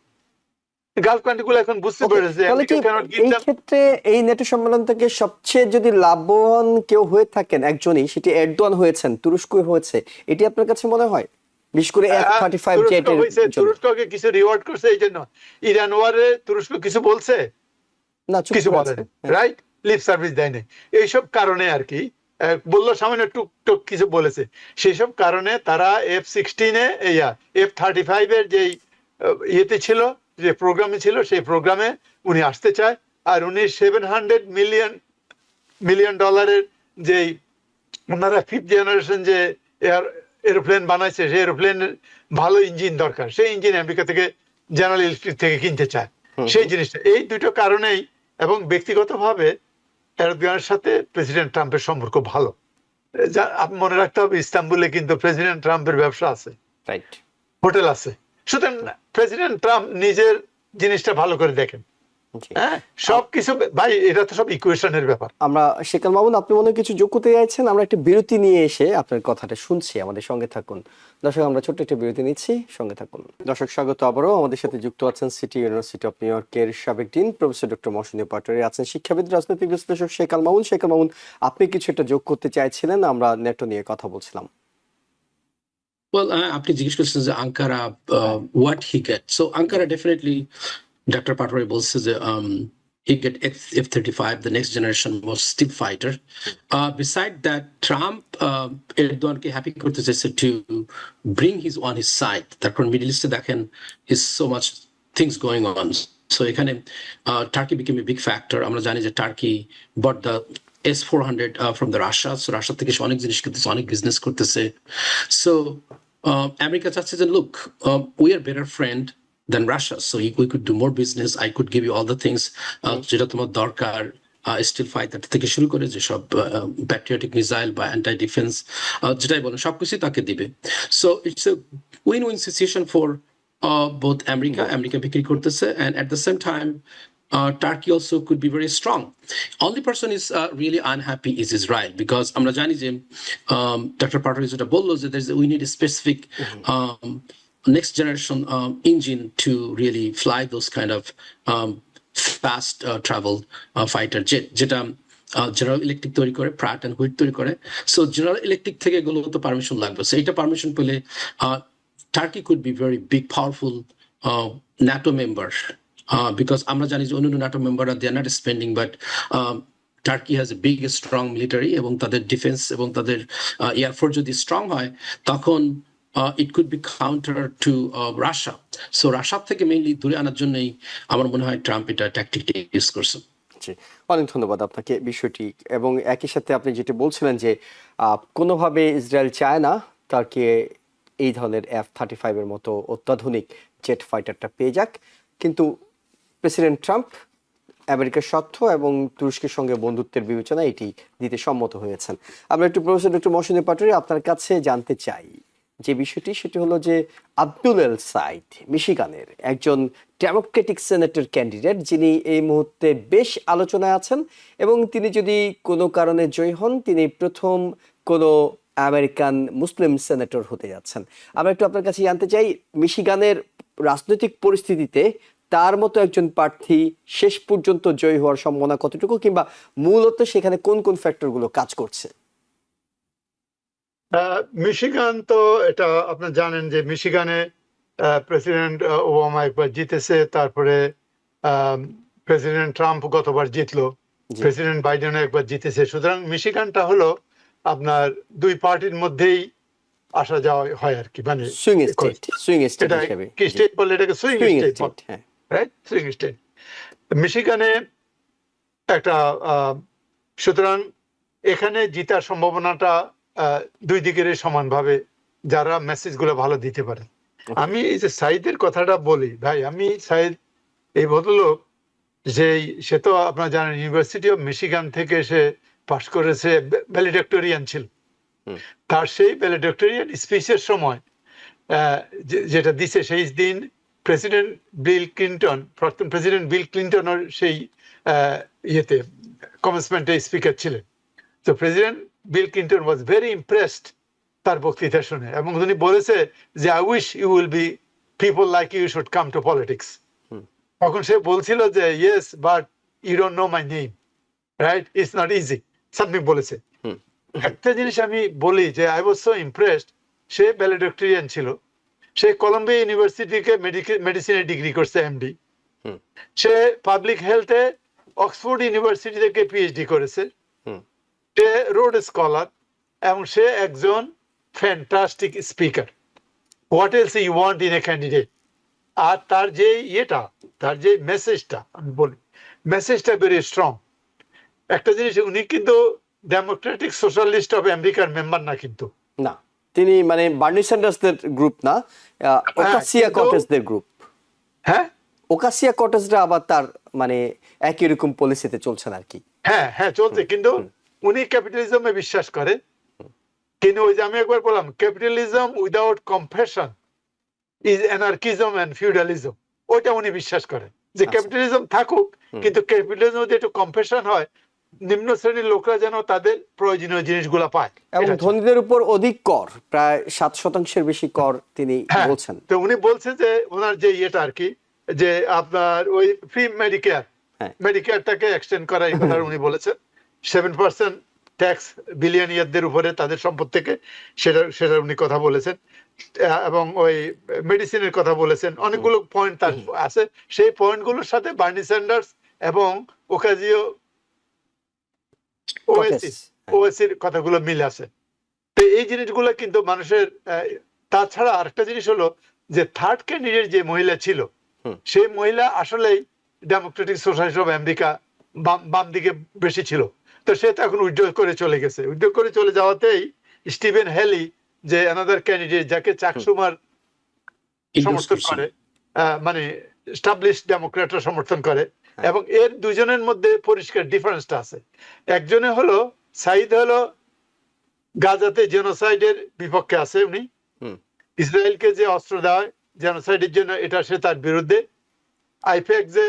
এখন বুঝতে পেরেছে। এই ক্ষেত্রে এই নেটো সম্মেলন থেকে সবচেয়ে যদি লাভবান কেউ হয়ে থাকেন একজনই, সেটি এরদোয়ান হয়েছেন, তুরস্ক হয়েছে, এটি আপনার কাছে মনে হয়? বিশেষ করে F-35 জেটের জন্য তুরস্ককে কিছু রিওয়ার্ড করছে, এই জন্য ইরান ওয়ারে তুরস্ক কিছু বলছে না, কিছু বলে, রাইট? লিপ সার্ভিস দেয় না, এইসব কারণে আর কি। বললো সামান্য টুকটুক কিছু বলেছে, সেসব কারণে তারা F-16 F-35 এর যেই ইয়েতে ছিল, যে প্রোগ্রামে ছিল, সেই প্রোগ্রামে উনি আসতে চায়। আর উনি $700 মিলিয়ন যেই ওনারা 5th জেনারেশন যে এরোপ্লেন বানাইছে, সেই এরোপ্লেনের ভালো ইঞ্জিন দরকার, সেই ইঞ্জিন আমেরিকা থেকে জেনারেল ইলেকট্রিক থেকে কিনতে চায়। সেই জিনিসটা, এই দুটো কারণেই, এবং ব্যক্তিগতভাবে এরদোয়ানের সাথে প্রেসিডেন্ট ট্রাম্পের সম্পর্ক ভালো। যা আপনি মনে রাখতে হবে, ইস্তাম্বুলে কিন্তু প্রেসিডেন্ট ট্রাম্পের ব্যবসা আছে, রাইট, হোটেল আছে। সুতরাং প্রেসিডেন্ট ট্রাম্প নিজের জিনিসটা ভালো করে দেখেন। হ্যাঁ, সবকিছু ভাই, এটা তো সব ইকুয়েশনের ব্যাপার। আমরা শেখাল মামুন, আপনি মনে হয় কিছু যোগ করতে চাইছেন? আমরা একটা বিরতি নিয়ে এসে আপনার কথাটা শুনছি, আমাদের সঙ্গে থাকুন। দর্শক, আমরা ছোট্ট একটা বিরতি নিচ্ছি, সঙ্গে থাকুন। দর্শক, স্বাগত আবারও। আমাদের সাথে যুক্ত আছেন সিটি ইউনিভার্সিটি অফ নিউ ইয়র্কের সাবেক ডিন প্রফেসর ডক্টর মহসিন পাটোয়ারি, আছেন শিক্ষাবিদ রাজনৈতিক বিশ্লেষক শেখাল মামুন। শেখাল মামুন, আপনি কিছু একটা যোগ করতে চাইছিলেন, আমরা নেটো নিয়ে কথা বলছিলাম। Well, আপনি জিজ্ঞেস করছেন যে Ankara what he get. So Ankara definitely Dr. Patwari বলছে যে he get F-35, the next generation most steel fighter. Beside that, Trump এরদোয়ানকে হ্যাপি করতে চাইছে to bring his on his side. তারপর মিডল ইস্টে দেখেন is so much things going on. So এখানে Turkey became a big factor. আমরা জানি যে Turkey bought the S-400 from the Russia. So Russia থেকে অনেক জিনিস কিনতেছে, অনেক বিজনেস করতেছে। So আমেরিকা চাচ্ছে যে look, we are better friend than Russia, so we could do more business. I could give you all the things যেটা তোমার দরকার, স্টিল ফাইটার থেকে শুরু করে যেসব প্যাট্রিয়টিক মিসাইল বা অ্যান্টি ডিফেন্স যেটাই বলেন সবকিছু তাকে দিবে। So it's a win win situation for both America বিক্রি করতেছে, and at the same time Turkey also could be very strong. Only person is really unhappy is Israel, because আমরা জানি যে Dr. Patwari যেটা বললো যে we need a specific next generation engine to really fly those kind of fast travel fighter jet, যেটা general electric তৈরি করে, Pratt and wheat তৈরি করে। সো জেনারেল ইলেকট্রিক থেকে এগুলো তো পারমিশন লাগবে। সো এটা পারমিশন পেলে Turkey could be very big powerful NATO member, because আমরা জানি যে অন্যান্য ন্যাটো মেম্বাররা they are not spending, but Turkey has a big strong military, এবং তাদের ডিফেন্স এবং তাদের এয়ারফোর্স যদি স্ট্রং হয় তখন it could be counter to Russia. So Russia থেকে মেইনলি দূরে আনার জন্যই আমার মনে হয় ট্রাম্প এটা ট্যাকটিকটা ইউজ করছে। জি, অনেক ধন্যবাদ আপনাকে বিষয়টি। এবং একই সাথে আপনি যেটা বলছিলেন যে কোনোভাবে ইসরায়েল চায় না তাকে এই ধরনের F-35 এর মতো অত্যাধুনিক জেট ফাইটারটা পেয়ে যাক, কিন্তু প্রেসিডেন্ট ট্রাম্প আমেরিকার স্বার্থ এবং তুরস্কের সঙ্গে বন্ধুত্বের বিবেচনায় এটি দিতে সম্মত হয়েছেন। আমরা একটু প্রফেসর ডক্টর মহসিন পাটোয়ারি আপনার কাছে জানতে চাই যে বিষয়টি, সেটি হলো যে আব্দুল এল সাইদ মিশিগানের একজন ডেমোক্রেটিক সেনেটর ক্যান্ডিডেট, যিনি এই মুহূর্তে বেশ আলোচনায় আছেন, এবং তিনি যদি কোনো কারণে জয়ী হন তিনি প্রথম কোনো আমেরিকান মুসলিম সেনেটর হতে যাচ্ছেন। আমরা একটু আপনার কাছে জানতে চাই, মিশিগানের রাজনৈতিক পরিস্থিতিতে তার মতো একজন প্রার্থী শেষ পর্যন্ত জয়ী হওয়ার সম্ভাবনা কতটুকু, কিংবা মূলত সেখানে কোন কোন ফ্যাক্টরগুলো কাজ করছে? মিশিগান তো এটা আপনারা জানেন যে মিশিগানে প্রেসিডেন্ট ওবামা একবার জিতেছে, তারপরে প্রেসিডেন্ট ট্রাম্প গতবার জিতলো, প্রেসিডেন্ট বাইডেনও একবার জিতেছে। সুতরাং মিশিগানটা হলো আপনার দুই পার্টির মধ্যেই আসা যাওয়া হয় আর কি, মানে সুইং স্টেট হিসেবে কি স্টেট বলে এটাকে, swing state, right, swing state মিশিগানে একটা। সুতরাং এখানে জিতার সম্ভাবনাটা দুই দিকের সমানভাবে, যারা মেসেজ গুলো ভালো দিতে পারে। আমি এই যে সাইদের কথাটা বলি ভাই, আমি সাইদ এই ভদ্রলোক যে সে তো আপনারা জানেন ইউনিভার্সিটি অফ মিশিগান থেকে সে পাশ করেছে, ভ্যালিডক্টোরিয়ান ছিল। তার সেই ভ্যালিডক্টোরিয়ান স্পিচের সময় যেটা দিছে, সেই দিন প্রেসিডেন্ট বিল ক্লিন্টন, প্রাক্তন প্রেসিডেন্ট বিল ক্লিন্টনের সেই ইয়েতে কমেন্সমেন্টে স্পিকার ছিলেন। তো president Bill Clinton was very impressed তার বক্তৃতা শুনে, এবং উনি বলেছে যে I wish you will be people like you should come to politics. তখন সে বলছিল যে yes but you don't know my name, right, it's not easy, something বলেছে। একটা জিনিস আমি বলি যে আই ওয়াজ সো ইমপ্রেসড, সে ভ্যালিডক্টোরিয়ান ছিল, সে কলম্বিয়া ইউনিভার্সিটিকে মেডিসিনে ডিগ্রি করছে, এমডি। সে পাবলিক হেলথে অক্সফোর্ড ইউনিভার্সিটি থেকে পিএইচডি করেছে। সে রোড স্কলার এবং সে একজন fantastic speaker. What else you want in a candidate. আর তার যে তার যে মেসেজটা, আমি বলি মেসেজটা ভেরি স্ট্রং। একটা জিনিস, উনি কিন্তু ডেমোক্রেটিক সোশ্যালিস্ট অফ আমেরিকার মেম্বার না কিন্তু। না, তিনি মানে বার্নি স্যান্ডার্সদের গ্রুপ না, ওকাসিয়া কিন্তু- কর্টেজদের গ্রুপ। হ্যাঁ ওকাসিয়া কর্টেজরা আবার তার মানে একই রকম পলিসিতে চলছেন আর কি। হ্যাঁ হ্যাঁ চলছে, কিন্তু উনি ক্যাপিটালিজমে বিশ্বাস করে। কিন্তু ওই যে আমি একবার বললাম, capitalism without compassion is anarchism and feudalism. ওইটা উনি বিশ্বাস করে যে আচ্ছা। ক্যাপিটালিজম থাকুক, কিন্তু ক্যাপিটালিজম যদি একটু কম্প্যাশন হয়, নিম্ন শ্রেণীর লোকরা যেন তাদের প্রয়োজনীয় জিনিসগুলা পায়। এবং এটা ধনীদের উপর অধিক কর, প্রায় 7% বেশি কর তিনি হ্যাঁ, বলছেন। তো উনি বলছে যে ওনার যে আর কি, যে আপনার ওই ফ্রি মেডিকেয়ার, হ্যাঁ। মেডিকেয়ারটাকে এক্সটেন্ড করা, এই কথা উনি বলেছেন। 7% ট্যাক্স বিলিয়নিয়ারদের উপরে তাদের সম্পদ থেকে, সেটা উনি কথা বলেছেন। এবং ওই মেডিসিনের কথা বলেছেন। অনেকগুলো পয়েন্ট তার আছে, সেই পয়েন্টগুলোর সাথে বার্নি স্যান্ডার্স এবং ওকাজিও কটেজ, হ্যাঁ। ওএসির কথাগুলো মিল আছে। তো এই জিনিসগুলো কিন্তু মানুষের তাছাড়া আরেকটা জিনিস হলো যে থার্ড ক্যান্ডিডেট যে মহিলা ছিল, সেই মহিলা আসলেই ডেমোক্রেটিক সোসাইটি অফ আমেরিকা বাম দিকে বেশি ছিল। তো সে তো এখন উইথড্র করে চলে গেছে। উইথড্র করে চলে যাওয়াতেই স্টিভেন হেলি, যে অ্যানাদার ক্যান্ডিডেট যাকে চাক শুমার সমর্থন করে, মানে এস্টাবলিশ ডেমোক্রেটরা সমর্থন করে, এবং এর দুজনের মধ্যে পরিষ্কার ডিফারেন্সটা আছে। একজনে হলো সাইদ, হলো গাজাতে জেনোসাইডের বিপক্ষে আছে উনি, ইসরায়েলকে যে অস্ত্র দেওয়া জেনোসাইডের জন্য, এটা সে তার বিরুদ্ধে। আইপ্যাক যে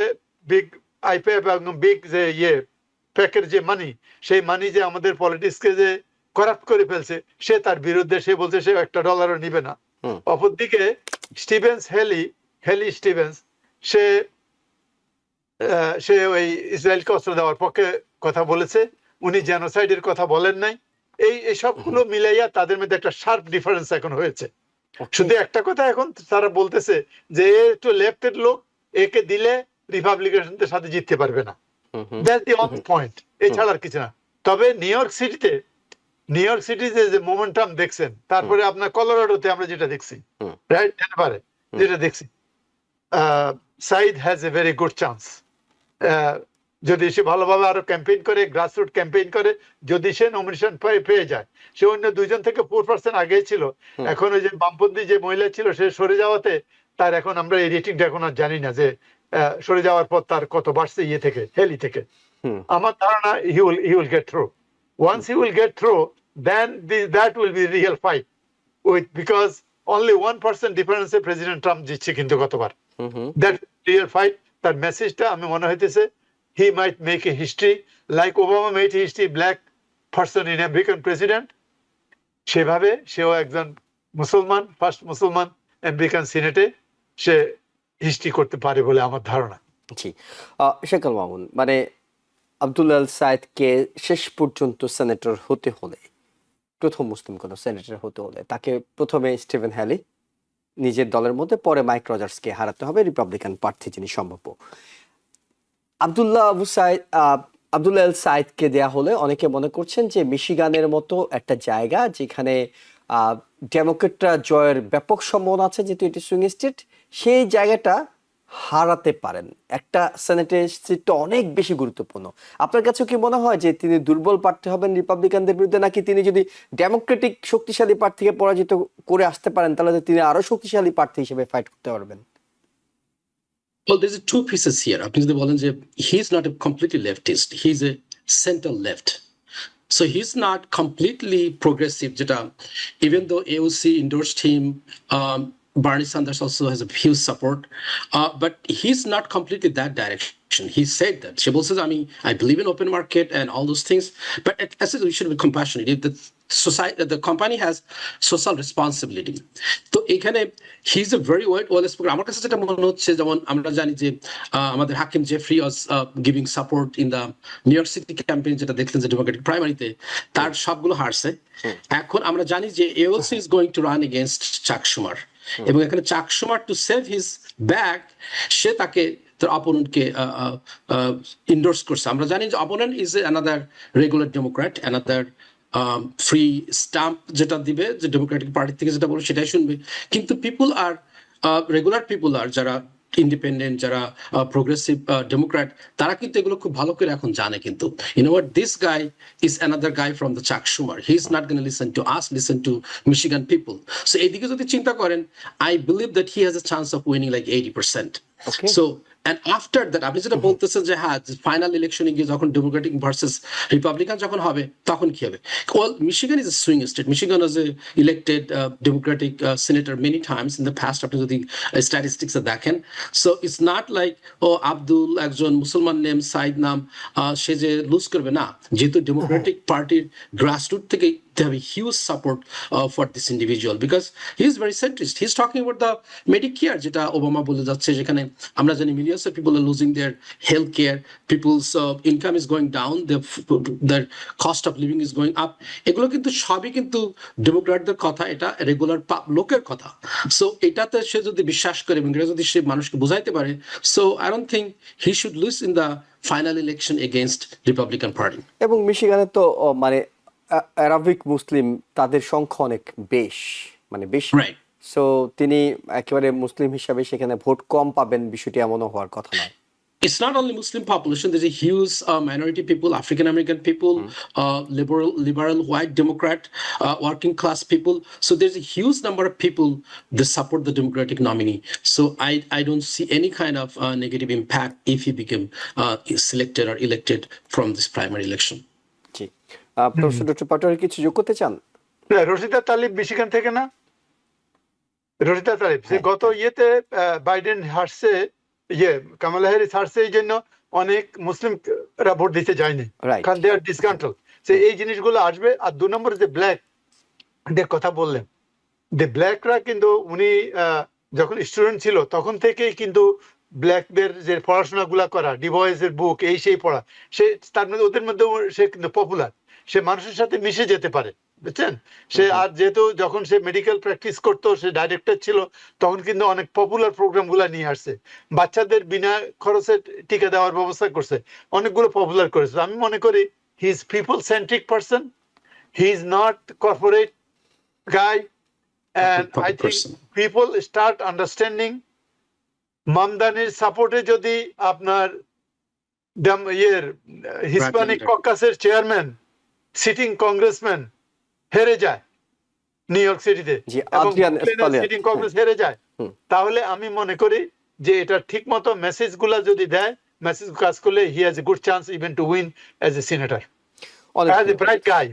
আইপ্যাক এবং বিগ যে প্যাকের যে মানি, সেই মানি যে আমাদের পলিটিক্সকে যে করাপ্ট করে ফেলছে, সে তার বিরুদ্ধে। সে বলছে সে $1 নিবে না। অপরদিকে হেলি স্টিভেন্স, সে ওই ইসরায়েলকে অস্ত্র দেওয়ার পক্ষে কথা বলেছে, উনি জেনোসাইডের কথা বলেন নাই। এই সবগুলো মিলাইয়া তাদের মধ্যে একটা শার্প ডিফারেন্স এখন হয়েছে। শুধু একটা কথা এখন তারা বলতেছে যে একটু লেফটের লোক, একে দিলে রিপাবলিকানদের সাথে জিততে পারবে না। দ্যাটস দি অনলি পয়েন্ট, এছাড়া আর কিছু না। তবে নিউ ইয়র্ক সিটিতে যে মোমেন্টাম দেখছেন, তারপরে আপনার কলোরাডোতে আমরা যেটা দেখছি, রাইট, ডেনভারে যেটা দেখছি, Saeed has a very good chance. যদি সে ভালোভাবে আরো ক্যাম্পেইন করে, গ্রাসরুট ক্যাম্পেইন করে, যদি সে নমিনেশন পেয়ে যায়, সে অন্য 2জন থেকে 4% আগে ছিল। এখন ওই যে বামপন্থী যে মহিলা ছিল, সে সরে যাওয়াতে তার এখন আমরা এই রেটিংটা এখন আর জানি না যে সরে যাওয়ার পর তার কত বাড়ছে হেলি থেকে। আমার ধারণা he will get through. Once he will get through, then that will be real fight because only 1% ডিফারেন্সে প্রেসিডেন্ট ট্রাম্প জিতছে কিন্তু গতবার। That real fight. তার মেসেজটা আমি মনে হইতেছে he might make a history like Obama made history, black person in American president. সেভাবে সেও একজন মুসলমান, ফার্স্ট মুসলমান আমেরিকান সিনেটে সে হিস্ট্রি করতে পারে বলে আমার ধারণা। জি, শেখ আল মামুন, মানে আব্দুল্লাহ আল সায়েদকে শেষ পর্যন্ত সেনেটর হতে হলে, প্রথম মুসলিম কোন সেনেটর হতে হলে, তাকে প্রথমে স্টিভেন হ্যালি নিজের দলের মধ্যে, পরে মাইক রজার্সকে হারাতে হবে, রিপাবলিকান প্রার্থী যিনি সম্ভাব্য। আব্দুল্লাহ আল সায়েদকে দেয়া হলে অনেকে মনে করছেন যে মিশিগানের মতো একটা জায়গা, যেখানে ডেমোক্রেটরা জয়ের ব্যাপক সম্ভাবনা আছে, যেহেতু এটি সুইং স্টেট, সেই জায়গাটা হারাতে পারেন। একটা সেনেটের সিটটা অনেক বেশি গুরুত্বপূর্ণ। আপনার কাছে কি মনে হয় যে তিনি দুর্বল প্রার্থী হবেন রিপাবলিকানদের বিরুদ্ধে, নাকি তিনি যদি ডেমোক্রেটিক শক্তিশালী প্রার্থীকে পরাজিত করে আসতে পারেন, তাহলে তিনি আরো শক্তিশালী প্রার্থী হিসেবে ফাইট করতে পারবেন? Well, there's two pieces here. আপনি যদি বলেন যে he's not a completely leftist, he's a center left. So he's not completely progressive, যেটা even though AOC endorsed him, Bernie Sanders also has a huge support, but he's not completely that direction. He said that. She also says, I believe in open market and all those things, but as I said, we should be compassionate. If the company has social responsibility. তো এখানে he's a very well spoken. আমার কাছে যেটা মনে হচ্ছে, যেমন আমরা জানি যে আমাদের হাকিম Jeffrey was giving support in the New York City campaign, যেটা দেখলেন যে ডেমোক্রেটিক প্রাইমারিতে তার সবগুলো হারছে। এখন আমরা জানি যে AOC is going to run against চাক শুমার, এবং এখানে Chuck Schumer to save his back, সে তাকে তার অপোনেন্টকে ইন্ডোর্স করছে। আমরা জানি যে opponent is another regular Democrat, another free stump যেটা দিবে, যে ডেমোক্রেটিক পার্টি থেকে যেটা বলবে সেটাই শুনবে। কিন্তু পিপুল আর রেগুলার পিপুল আর যারা ইন্ডিপেন্ডেন্ট, যারা প্রোগ্রেসিভ ডেমোক্র্যাট, তারা কিন্তু এগুলো খুব ভালো করে এখন জানে। কিন্তু you know what, this guy is another guy from the Chuck Schumer, he is not gonna listen to us, listen to Michigan people. So এইদিকে যদি চিন্তা করেন, I believe that he has a chance of winning like 80%. Okay. So and after that, আপনি যেটা বলতেছেন যে হ্যাঁ, final ইলেকশনে গিয়ে যখন ডেমোক্রেটিক ভার্সেস রিপাবলিকান যখন হবে, তখন কি হবে? Well, Michigan is a swing state. Michigan was elected Democratic senator many times in the past, আপনি যদি স্ট্যাটিস্টিক্স দেখেন। সো ইটস নট লাইক ও আব্দুল একজন মুসলমান নেম, সাইদ নাম, সে যে লুজ করবে না, যেহেতু ডেমোক্রেটিক পার্টির গ্রাসরুট থেকে they have a huge support for this individual because he is very centrist. He's talking about the Medicare, যেটা ওবামা বলে যাচ্ছে, যেখানে আমরা জানি millions of people are losing their health care, people's income is going down, their cost of living is going up. এগুলো কিন্তু সবই কিন্তু ডেমোক্র্যাটদের কথা, এটা রেগুলার লোকের কথা। সো এটাতে সে যদি বিশ্বাস করে এবং এটা যদি সে মানুষকে বোঝাইতে পারে, so I don't think he should lose in the final election against Republican party. এবং মিশিগানে তো মানে আরবিক মুসলিম তাদের সংখ্যা অনেক বেশি। রাইট। সো তিনি একেবারে মুসলিম হিসাবে সেখানে ভোট কম পাবেন, বিষয়টি এমনও হওয়ার কথা নয়। It's not only Muslim population. There's a huge minority people, African American people, liberal, white, Democrat, working class people. So there's a huge number of people that support the Democratic nominee. So I don't see any kind of negative impact if he became selected or elected from this primary election. জি, professor doctor Patwari কিছু যোগ করতে চান? Rashida Talib Michigan থেকে না? রশিদা তালিব সে গত ইয়েতে Biden হারছে, কামালা হ্যারিস হারছে, এই জন্য অনেক মুসলিমরা ভোট দিতে যায়নি, কারণ দে আর ডিসকান্ট্রোল। সে এই জিনিসগুলো আসবে। আর 2 নম্বর যে ব্ল্যাক দের কথা বললেন, যে ব্ল্যাকরা কিন্তু উনি যখন স্টুডেন্ট ছিল তখন থেকেই কিন্তু ব্ল্যাকদের যে পড়াশোনাগুলা করা, ডিভয়েসের বুক, এই সেই পড়া, সে তার মধ্যে ওদের মধ্যে সে কিন্তু পপুলার, সে মানুষের সাথে মিশে যেতে পারে, বুঝছেন? সে আর যেহেতু যখন সে মেডিকেল প্র্যাকটিস করতো, সে ডাইরেক্টর ছিল, তখন কিন্তু অনেক পপুলার প্রোগ্রাম গুলা নিয়ে আসছে, বাচ্চাদের বিনা খরচে টিকা দেওয়ার ব্যবস্থা করছে, অনেকগুলো পপুলার করেছে। আমি মনে করি he is people centric person, he is not corporate guy, and I think people start understanding মামদানির সাপোর্টে যদি আপনার হিসপ্যানিক ককাসের চেয়ারম্যান, সিটিং কংগ্রেসম্যান হেরে যায় নিউ ইয়র্ক সিটিতে, সিটিং কংগ্রেস হেরে যায়, তাহলে আমি মনে করি যে এটা ঠিক মতো মেসেজ গুলা যদি দেয়, মেসেজ কাজ করলে হি has a good chance even to win as a senator. As a bright guy,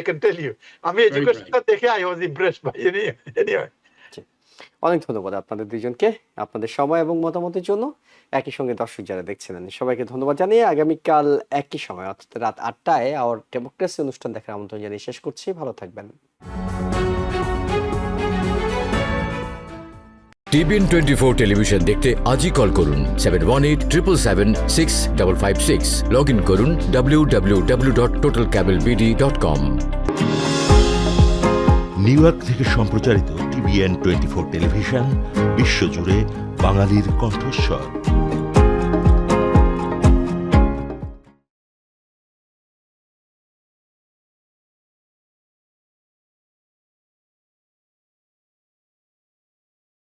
I can tell you. আমি এডুকেশনটা দেখে I was impressed by anyway. অনেক ধন্যবাদ আপনাদের দুইজনকে আপনাদের সময় এবং মতামতের জন্য। একই সঙ্গে দর্শক যারা দেখছিলেন সবাইকে ধন্যবাদ জানিয়ে আগামীকাল একই সময় অর্থাৎ রাত 8টায় আওয়ার ডেমোক্রেসি অনুষ্ঠান দেখার আমন্ত্রণ জানিয়ে শেষ করছি। ভালো থাকবেন। টিবিএন 24 টেলিভিশন দেখতে আজই কল করুন 7187776556। লগ ইন করুন www.totalcablebd.com। নিউ ইয়র্ক থেকে সম্প্রচারিত টিবিএন 24 টেলিভিশন বিশ্বজুড়ে বাঙালির কণ্ঠস্বর।